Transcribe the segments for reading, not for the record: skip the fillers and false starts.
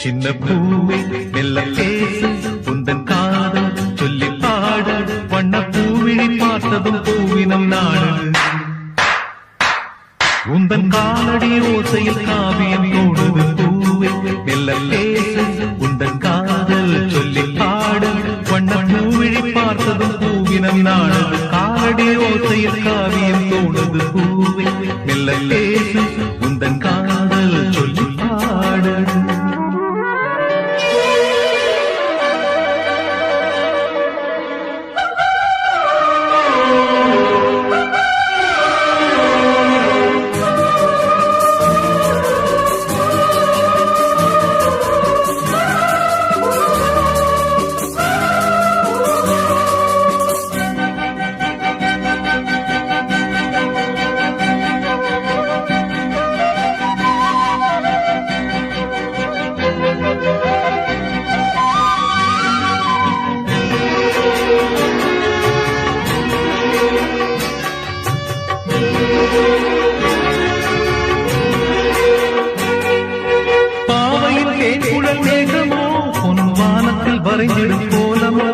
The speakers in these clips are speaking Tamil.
சின்ன பூவே மெல்ல பேசு உந்தன் காதல் சொல்லி பாடு வண்ண பூவிழி பார்த்ததும் பூவினம் நாடு உந்தன் காலடி ஓசையில் காவியம் ஓடுது பூவே மெல்ல பேசு உந்தன் காதல் சொல்லி பாடு வண்ண பூவிழி பார்த்ததும் பூவினம் நாடு காலடி ஓசையில் காவியம் ஓடுது பூவே மெல்ல பேசு உந்தன் காதல் சொல்லி பாடு பாவையில் தேன்குழல் மேகமோ பொன் வானத்தில் வரைந்திடும் கோலமோ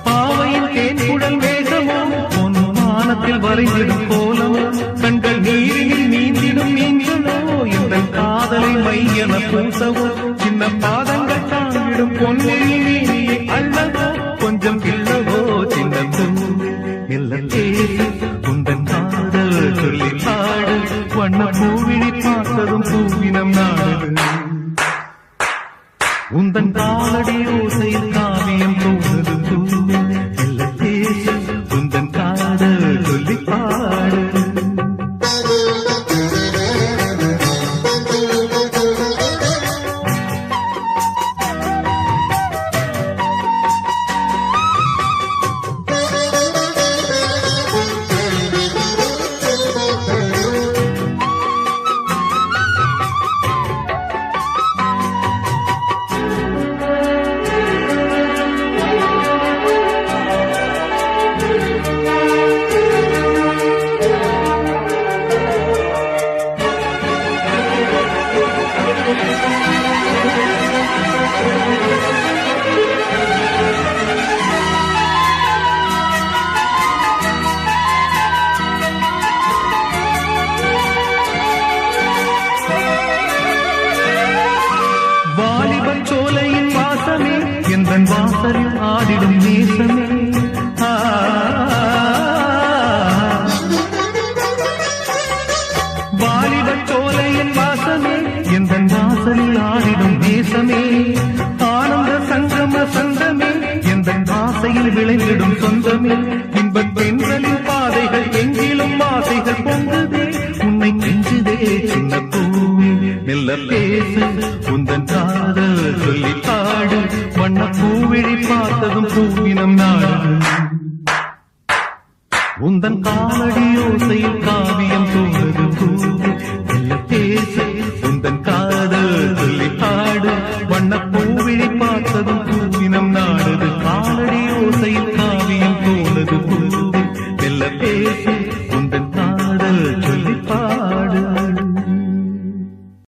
பாவையில் தேன்குழல் மேகமோ பொன் வானத்தில் வரைந்திடும் கோலமோ கண்கள் நீரில் நீந்திடும் மீன்களோ இந்த காதலை மையென பூசவோ சின்ன பாதங்கள் தாங்கிடும் பொன்னில் நீரியை அள்ளவோ கொஞ்சம் கிள்ளவோ சின்ன மெல்ல பேசு உந்தன் காதல் சொல்லி பாடு வண்ண பூவிழி பார்த்ததும் பூவினம் நாடு உந்தன் காலடி ஓசையில் காவியம் போனது பூவே மெல்ல பேசு உந்தன் காதல் சொல்லி பாடு வாலிபன் சோலையின் வாசமே எந்தன் வாசலில் ஆடிடும் நேசமே வாலிபன் சோலையின் வாசமே எந்தன் வாசலில் ஆடிடும் நேசமே ஆனந்த சங்கம சந்தமே எந்தன் ஆசையில் விளைந்திடும் சொந்தமே இன்பத் தென்றலின் பாதைகள் எங்கிலும் ஆசைகள் பொங்குதே உன்னை கெஞ்சுதே சின்ன பூவே மெல்ல பேசு உந்தன் காதல் சொல்லி பாடு வண்ண பூவிழி பார்த்ததும் பூவினம் நாடு உந்தன் காலடி ஓசையில் காவியம் போனது பூவே மெல்ல பேசு உந்தன் காதல் சொல்லி பாடு வண்ண